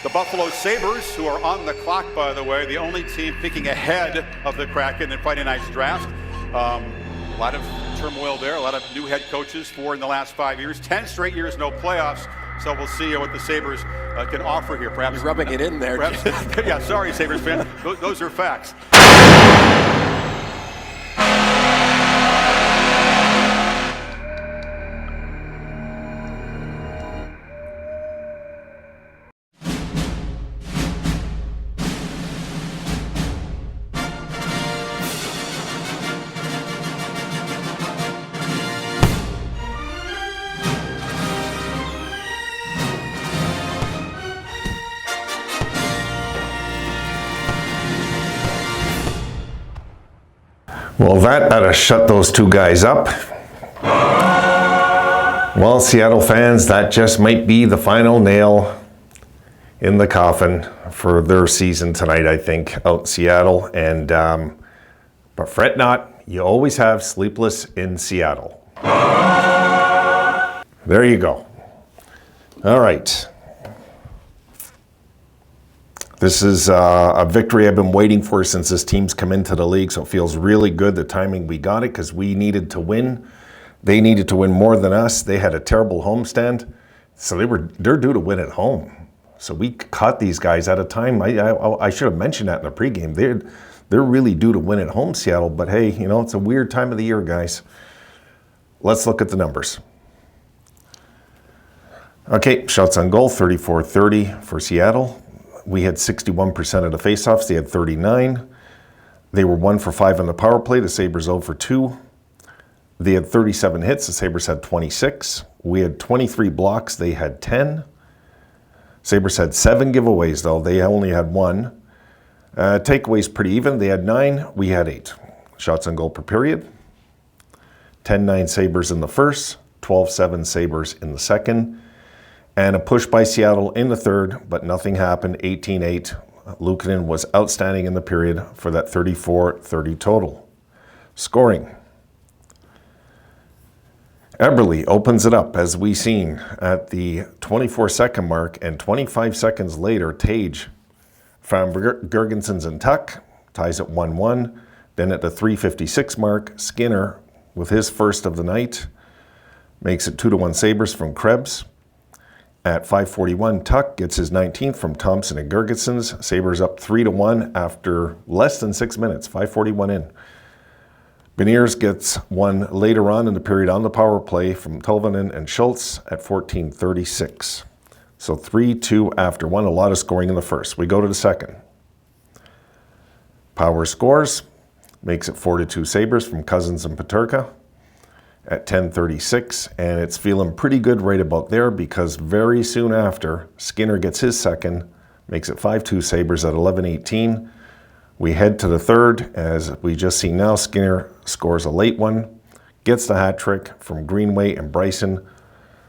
The Buffalo Sabres, who are on the clock, by the way, the only team picking ahead of the Kraken in Friday night's draft. A lot of turmoil there, a lot of new head coaches, 4 in the last 5 years, 10 straight years, no playoffs. So we'll see what the Sabres can offer here. Perhaps you're rubbing it in there. Perhaps, yeah, sorry, Sabres fan. Those are facts. Well, that ought to shut those two guys up. Well, Seattle fans, that just might be the final nail in the coffin for their season tonight, I think, out in Seattle. And but fret not, you always have sleepless in Seattle. There you go. All right. This is a victory I've been waiting for since this team's come into the league, so it feels really good, the timing we got it, because we needed to win. They needed to win more than us. They had a terrible homestand, so they're due to win at home. So we caught these guys at a time. I should have mentioned that in the pregame. They're really due to win at home, Seattle, but hey, you know, it's a weird time of the year, guys. Let's look at the numbers. Okay, shots on goal, 34-30 for Seattle. We had 61% of the faceoffs. They had 39. They were 1 for 5 on the power play. The Sabres 0 for 2. They had 37 hits. The Sabres had 26. We had 23 blocks. They had 10. Sabres had 7 giveaways, though. They only had 1. Takeaways pretty even. They had 9. We had 8. Shots on goal per period. 10-9 Sabres in the first. 12-7 Sabres in the second. And a push by Seattle in the third, but nothing happened. 18-8. Luukkonen was outstanding in the period for that 34-30 total. Scoring. Eberle opens it up, as we seen, at the 24-second mark, and 25 seconds later, Tage found Girgensons and Tuck, ties at 1-1. Then at the 3:56 mark, Skinner, with his first of the night, makes it 2-1 Sabres from Krebs. At 5:41, Tuck gets his 19th from Thompson and Girgensons. Sabres up 3-1 after less than 6 minutes, 5:41 in. Beniers gets one later on in the period on the power play from Tolvanen and Schultz at 14:36. So 3-2 after one, a lot of scoring in the first. We go to the second. Power scores, makes it 4-2 Sabres from Cousins and Peterka at 10:36, and it's feeling pretty good right about there because very soon after, Skinner gets his second, makes it 5-2 Sabres at 11:18. We head to the third, as we just see now, Skinner scores a late one, gets the hat trick from Greenway and Bryson,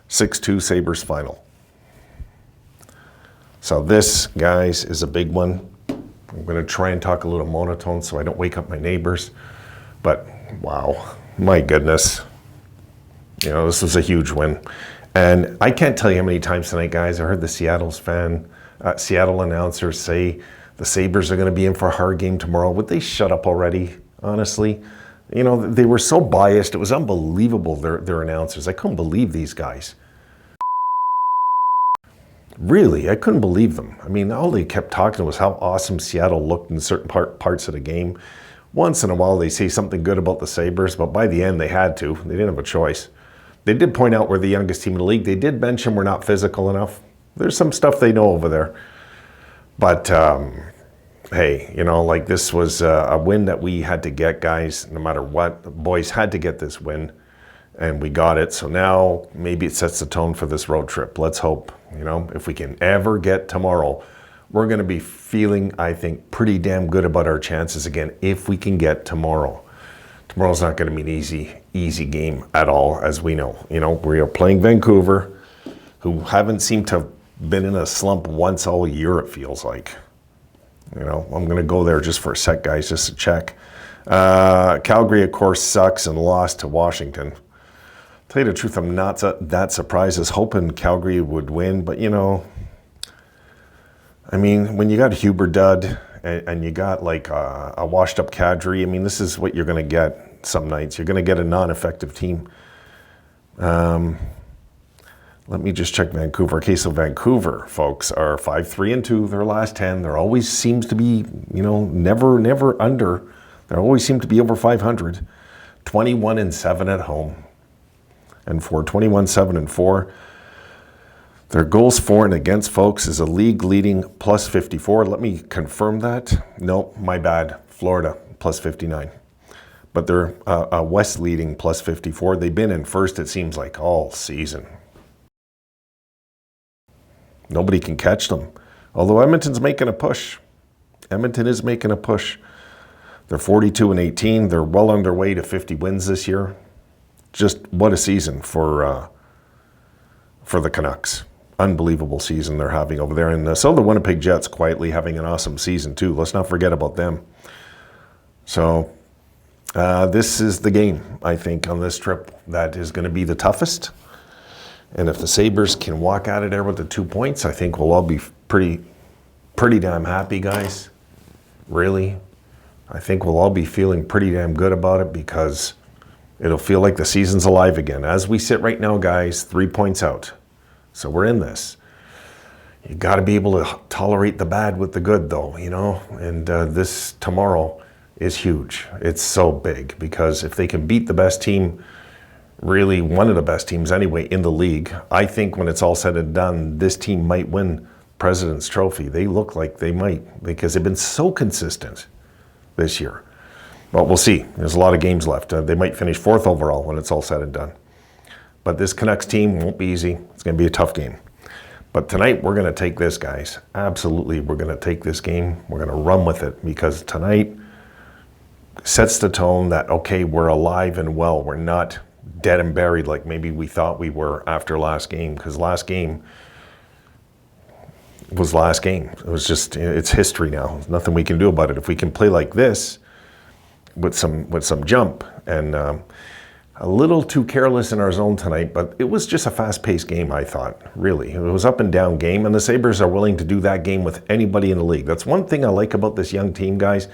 6-2 Sabres final. So this, guys, is a big one. I'm going to try and talk a little monotone so I don't wake up my neighbors, but wow, my goodness. You know, this was a huge win. And I can't tell you how many times tonight, guys, I heard the Seattle announcers say the Sabres are going to be in for a hard game tomorrow. Would they shut up already, honestly? You know, they were so biased. It was unbelievable, their announcers. I couldn't believe these guys. Really, I couldn't believe them. I mean, all they kept talking was how awesome Seattle looked in certain parts of the game. Once in a while, they say something good about the Sabres, but by the end, they had to. They didn't have a choice. They did point out we're the youngest team in the league. They did mention we're not physical enough. There's some stuff they know over there. But, hey, you know, like this was a win that we had to get, guys, no matter what. The boys had to get this win, and we got it. So now maybe it sets the tone for this road trip. Let's hope, you know, if we can ever get tomorrow, we're going to be feeling, I think, pretty damn good about our chances again if we can get tomorrow. Tomorrow's not going to be an easy game at all, as we know. You know, we are playing Vancouver, who haven't seemed to have been in a slump once all year, it feels like. You know, I'm going to go there just for a sec, guys, just to check. Calgary, of course, sucks and lost to Washington. Tell you the truth, I'm not that surprised. I was hoping Calgary would win, but, you know, I mean, when you got Huber Dud and you got like a washed up Kadri, I mean, this is what you're going to get some nights. You're going to get a non-effective team. Let me just check Vancouver. Okay, so Vancouver, folks, are 5-3-2. Their last 10. There always seems to be, never under. They always seem to be over 500. 21-7 at home. And for 21-7-4, their goals for and against, folks, is a league leading plus 54. Let me confirm that. No, my bad. Florida plus 59. But they're a West leading plus 54. They've been in first, it seems like, all season. Nobody can catch them. Although Edmonton's making a push. Edmonton is making a push. They're 42-18. They're well on their way to 50 wins this year. Just what a season for the Canucks. Unbelievable season they're having over there. And so the Winnipeg Jets quietly having an awesome season too. Let's not forget about them. So this is the game, I think, on this trip that is going to be the toughest. And if the Sabres can walk out of there with the 2 points, I think we'll all be pretty damn happy, guys. Really. I think we'll all be feeling pretty damn good about it because it'll feel like the season's alive again. As we sit right now, guys, 3 points out. So we're in this. You got to be able to tolerate the bad with the good, though, And this tomorrow is huge. It's so big because if they can beat the best team, really one of the best teams anyway in the league, I think when it's all said and done, this team might win President's Trophy. They look like they might because they've been so consistent this year. But we'll see. There's a lot of games left. They might finish 4th overall when it's all said and done. But this Canucks team won't be easy. It's going to be a tough game. But tonight we're going to take this, guys. Absolutely, we're going to take this game. We're going to run with it because tonight sets the tone that, okay, we're alive and well. We're not dead and buried like maybe we thought we were after last game, because last game was last game. It was just, it's history now. There's nothing we can do about it. If we can play like this with some jump and a little too careless in our zone tonight, but it was just a fast-paced game, I thought, really. It was up and down game, and the Sabres are willing to do that game with anybody in the league. That's one thing I like about this young team, guys,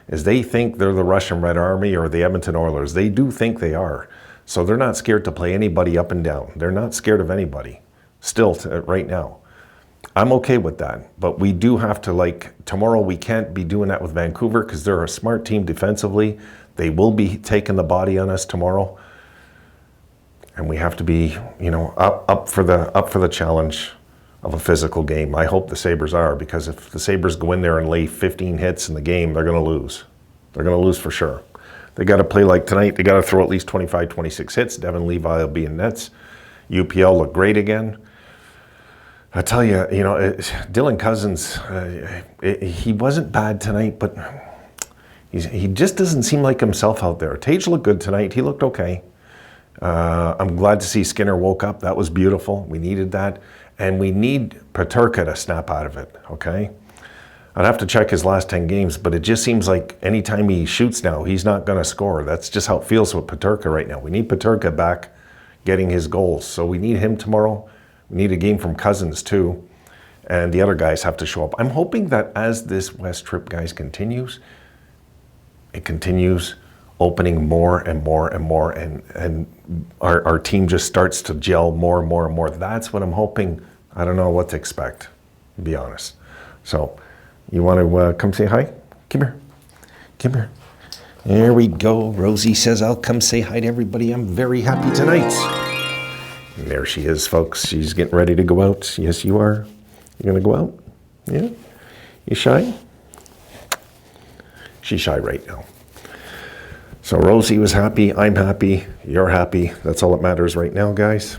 is they think they're the Russian Red Army or the Edmonton Oilers. They do think they are. So they're not scared to play anybody up and down. They're not scared of anybody, still right now. I'm okay with that, but we do have to, tomorrow we can't be doing that with Vancouver because they're a smart team defensively. They will be taking the body on us tomorrow. And we have to be, up for the challenge of a physical game. I hope the Sabres are, because if the Sabres go in there and lay 15 hits in the game, they're going to lose. They're going to lose for sure. They got to play like tonight. They got to throw at least 25, 26 hits. Devin Levi will be in nets. UPL look great again. I tell you, Dylan Cousins, he wasn't bad tonight, but he just doesn't seem like himself out there. Tage looked good tonight. He looked okay. I'm glad to see Skinner woke up. That was beautiful. We needed that. And we need Peterka to snap out of it, okay? I'd have to check his last 10 games, but it just seems like anytime he shoots now, he's not going to score. That's just how it feels with Peterka right now. We need Peterka back getting his goals. So we need him tomorrow. We need a game from Cousins too. And the other guys have to show up. I'm hoping that as this West trip, guys, continues, it continues opening more and more and more, and our team just starts to gel more and more and more. That's what I'm hoping. I don't know what to expect, to be honest. So, you want to come say hi? Come here. Come here. There we go. Rosie says, I'll come say hi to everybody. I'm very happy tonight. And there she is, folks. She's getting ready to go out. Yes, you are. You're going to go out? Yeah? You shy? She's shy right now. So Rosie was happy, I'm happy, you're happy. That's all that matters right now, guys.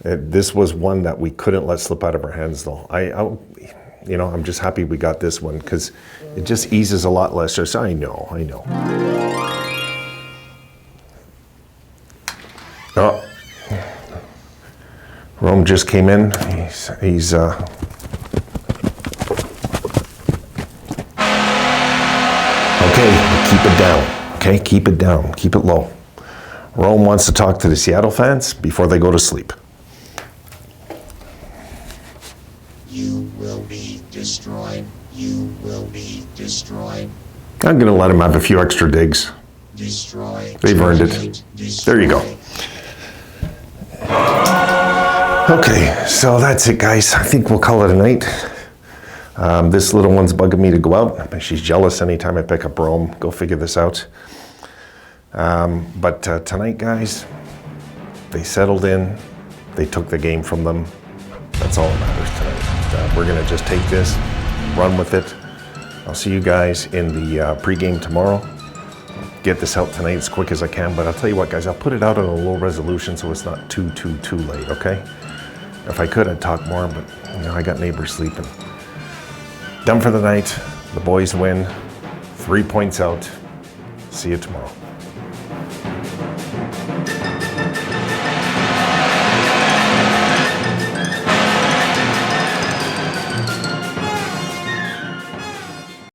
This was one that we couldn't let slip out of our hands, though. I'm just happy we got this one because it just eases a lot less stress. I know. Oh, Rome just came in. He's okay. Keep it down. Okay, keep it down, keep it low. Rome wants to talk to the Seattle fans before they go to sleep. You will be destroyed. You will be destroyed. I'm going to let them have a few extra digs. Destroy. They've earned it. There you go. Okay, so that's it, guys. I think we'll call it a night. This little one's bugging me to go out. She's jealous anytime I pick up Rome. Go figure this out. But tonight, guys, they settled in. They took the game from them. That's all that matters tonight. We're going to just take this, run with it. I'll see you guys in the pregame tomorrow. Get this out tonight as quick as I can, but I'll tell you what, guys, I'll put it out on a low resolution so it's not too late, okay? If I could, I'd talk more, but you know, I got neighbors sleeping. Done for the night. The boys win. 3 points out. See you tomorrow.